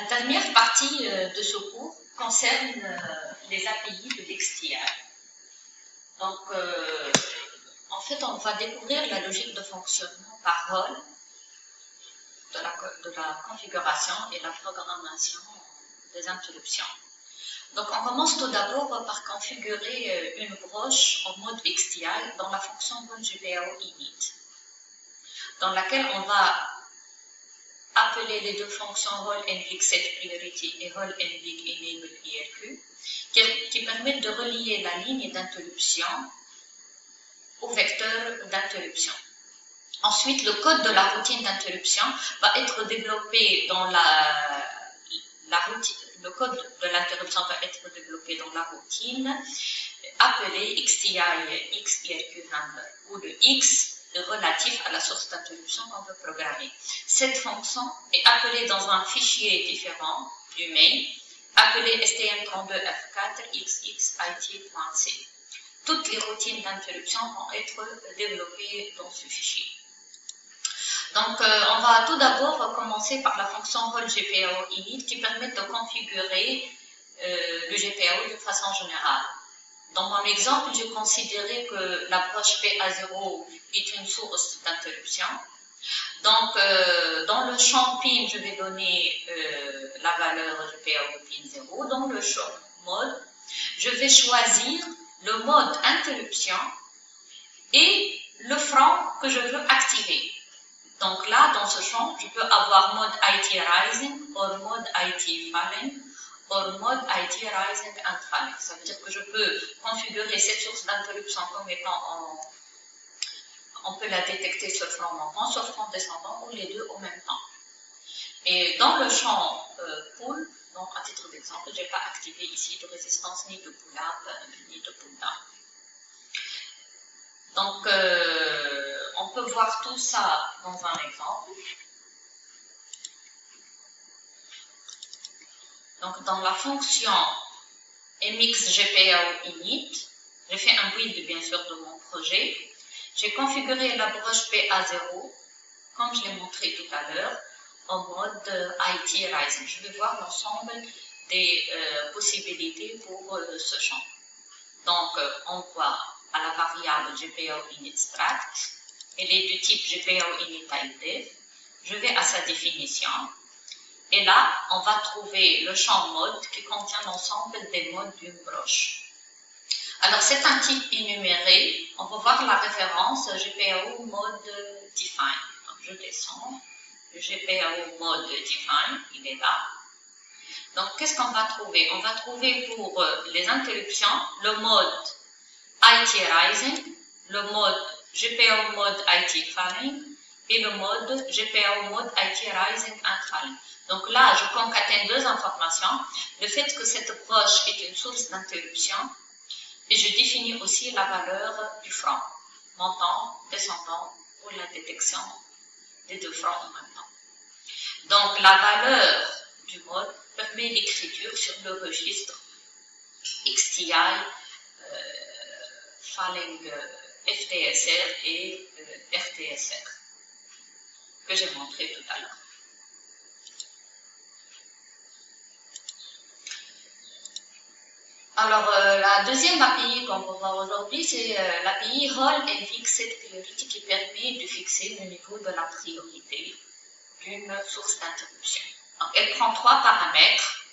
La dernière partie de ce cours concerne les API de l'XTI. Donc, en fait, on va découvrir la logique de fonctionnement par rôle de la configuration et la programmation des interruptions. Donc, on commence tout d'abord par configurer une broche en mode XTI dans la fonction GPAO init, dans laquelle on va appeler les deux fonctions role NVIC set priority et role NVIC enable IRQ qui permettent de relier la ligne d'interruption au vecteur d'interruption. Ensuite, le code de la routine d'interruption va être développé dans la routine. Le code de l'interruption va être développé dans la routine appelée XTI XIRQ handler, où le X relatif à la source d'interruption qu'on veut programmer. Cette fonction est appelée dans un fichier différent du main, appelé stm32f4xxit.c. Toutes les routines d'interruption vont être développées dans ce fichier. Donc, on va tout d'abord commencer par la fonction role GPAO init qui permet de configurer le GPAO de façon générale. Dans mon exemple, j'ai considéré que l'approche PA0 est une source d'interruption. Donc, dans le champ PIN, je vais donner la valeur GPAO PIN 0. Dans le champ mode, je vais choisir le mode interruption et le front que je veux activer. Donc là, dans ce champ, je peux avoir mode IT rising ou mode IT falling ou mode IT rising and falling. Ça veut dire que je peux configurer cette source d'interruption comme étant on peut la détecter sur front montant, sur front descendant ou les deux au même temps. Et dans le champ pull, donc à titre d'exemple, je n'ai pas activé ici de résistance ni de pull-up ni de pull-down. Donc, on peut voir tout ça dans un exemple. Donc, dans la fonction mxGPAO init, j'ai fait un build bien sûr de mon projet. J'ai configuré la broche PA0, comme je l'ai montré tout à l'heure, en mode IT Rising. Je vais voir l'ensemble des possibilités pour ce champ. Donc, on voit à la variable GPAO init struct, elle est du type GPAO init type. Je vais à sa définition. Et là, on va trouver le champ mode qui contient l'ensemble des modes d'une broche. Alors, c'est un type énuméré. On va voir la référence GPAO mode define. Donc, je descends. Le GPAO mode define, il est là. Donc, qu'est-ce qu'on va trouver? On va trouver pour les interruptions le mode IT rising, le mode GPAO mode IT falling et le mode GPAO mode IT rising and falling. Donc là, je concatène deux informations. Le fait que cette broche est une source d'interruption et je définis aussi la valeur du front, montant, descendant pour la détection des deux fronts en même temps. Donc la valeur du mode permet l'écriture sur le registre XTI, falling FTSR et RTSR que j'ai montré tout à l'heure. Alors, la deuxième API qu'on va voir aujourd'hui, c'est l'API role NVIC set priority qui permet de fixer le niveau de la priorité d'une source d'interruption. Donc, elle prend trois paramètres.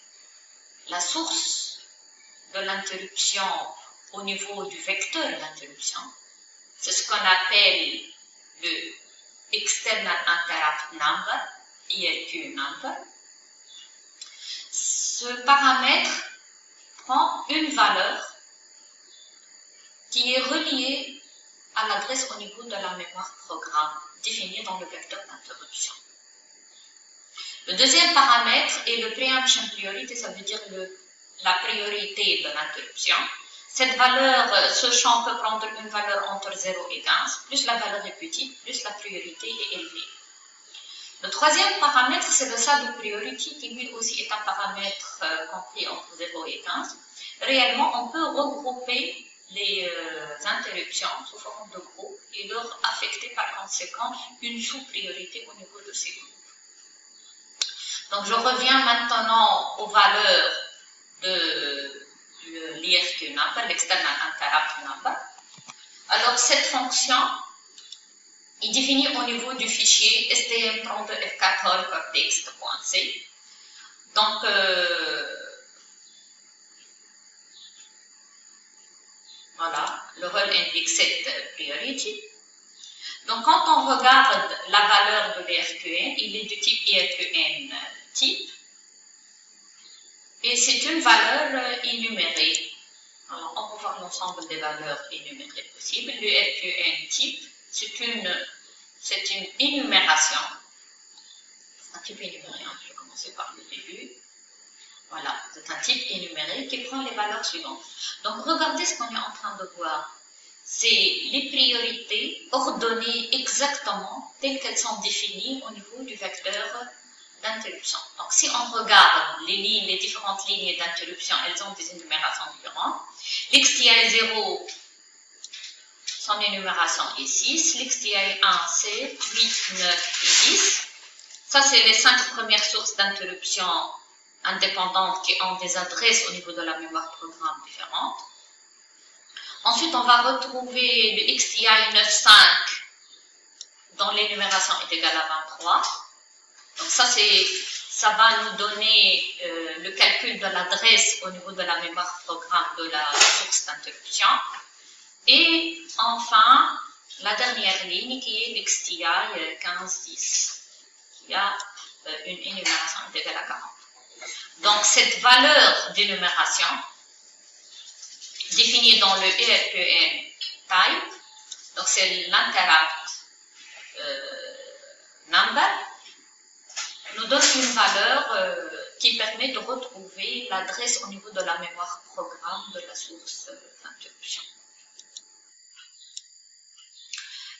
La source de l'interruption au niveau du vecteur d'interruption, c'est ce qu'on appelle le External Interrupt Number, IRQ Number. Ce paramètre prend une valeur qui est reliée à l'adresse au niveau de la mémoire programme définie dans le vecteur d'interruption. Le deuxième paramètre est le preemption priority, ça veut dire la priorité de l'interruption. Cette valeur, ce champ peut prendre une valeur entre 0 et 15, plus la valeur est petite, plus la priorité est élevée. Le troisième paramètre, c'est le saddle priority, qui lui aussi est un paramètre compris entre 0 et 15. Réellement, on peut regrouper les interruptions sous forme de groupes et leur affecter par conséquent une sous-priorité au niveau de ces groupes. Donc, je reviens maintenant aux valeurs de l'IRQ number, l'external interrupt number. Alors, cette fonction est définie au niveau du fichier stm32f4allcortex.c. Donc, voilà, le rôle indique cette priority. Donc, quand on regarde la valeur de l'IRQN, il est du type IRQN type. Et c'est une valeur énumérée. Alors, on peut voir l'ensemble des valeurs énumérées possibles. L'IRQN type, c'est une énumération. C'est un type énuméré, je vais commencer par le début. Voilà, c'est un type énuméré qui prend les valeurs suivantes. Donc, regardez ce qu'on est en train de voir. C'est les priorités ordonnées exactement telles qu'elles sont définies au niveau du vecteur d'interruption. Donc, si on regarde les différentes lignes d'interruption, elles ont des énumérations différentes. L'XTI 0, son énumération est 6. L'XTI 1, c'est 8, 9 et 10. Ça, c'est les 5 premières sources d'interruption indépendantes qui ont des adresses au niveau de la mémoire programme différentes. Ensuite, on va retrouver le XTI 9.5 dont l'énumération est égale à 23. Donc ça va nous donner le calcul de l'adresse au niveau de la mémoire programme de la source d'interruption. Et enfin, la dernière ligne qui est l'XTI 15.10 qui a une énumération égale à 40. Donc, cette valeur d'énumération définie dans le IRQN type, donc c'est l'interrupt number, nous donne une valeur qui permet de retrouver l'adresse au niveau de la mémoire programme de la source d'interruption.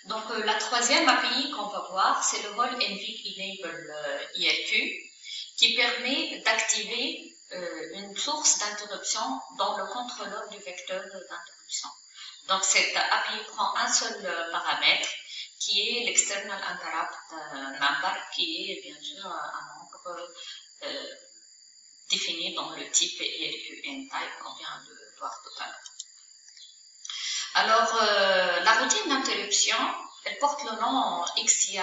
Donc, la troisième API qu'on va voir, c'est le rôle NVIC Enable IRQ, qui permet d'activer une source d'interruption dans le contrôleur du vecteur d'interruption. Donc, cette API prend un seul paramètre, qui est l'external interrupt number, qui est bien sûr un nombre défini dans le type IRQN type qu'on vient de voir tout à l'heure. Alors, la routine d'interruption, elle porte le nom XTI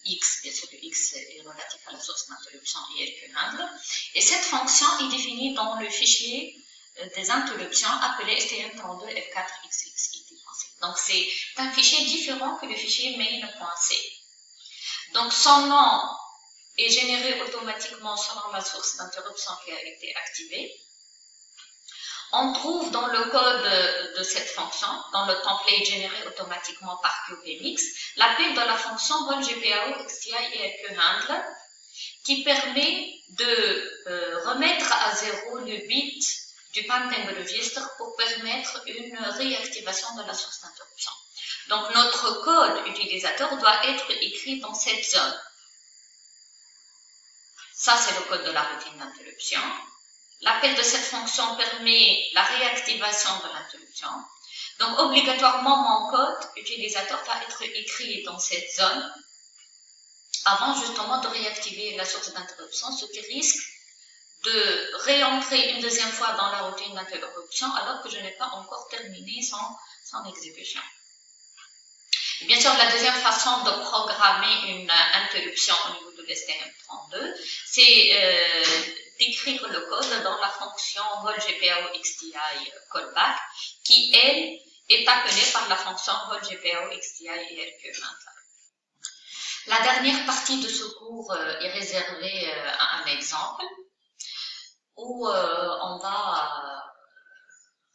X, bien sûr le X est relatif à la source d'interruption IRQ handle, et cette fonction est définie dans le fichier des interruptions appelé stm32f4xx. Donc, c'est un fichier différent que le fichier main.c. Donc, son nom est généré automatiquement selon la source d'interruption qui a été activée. On trouve dans le code de cette fonction, dans le template généré automatiquement par QBMix, l'appel de la fonction rollGPAO XTI IRQ handle qui permet de remettre à zéro le bit du pending register pour permettre une réactivation de la source d'interruption. Donc, notre code utilisateur doit être écrit dans cette zone. Ça, c'est le code de la routine d'interruption. L'appel de cette fonction permet la réactivation de l'interruption. Donc, obligatoirement, mon code utilisateur va être écrit dans cette zone avant justement de réactiver la source d'interruption, ce qui risque de réentrer une deuxième fois dans la routine d'interruption alors que je n'ai pas encore terminé son exécution. Et bien sûr, la deuxième façon de programmer une interruption au niveau de l'STM32, c'est d'écrire le code dans la fonction rollGPAO XTI callback, qui, elle, est appelée par la fonction rollGPAO XTI IRQ maintain. La dernière partie de ce cours est réservée à un exemple où on va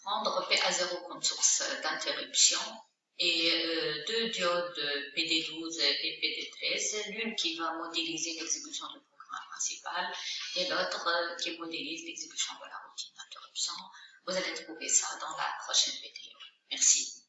prendre PA0 comme source d'interruption et deux diodes PD12 et PD13, l'une qui va modéliser l'exécution du programme principal et l'autre qui modélise l'exécution de la routine d'interruption. Vous allez trouver ça dans la prochaine vidéo. Merci.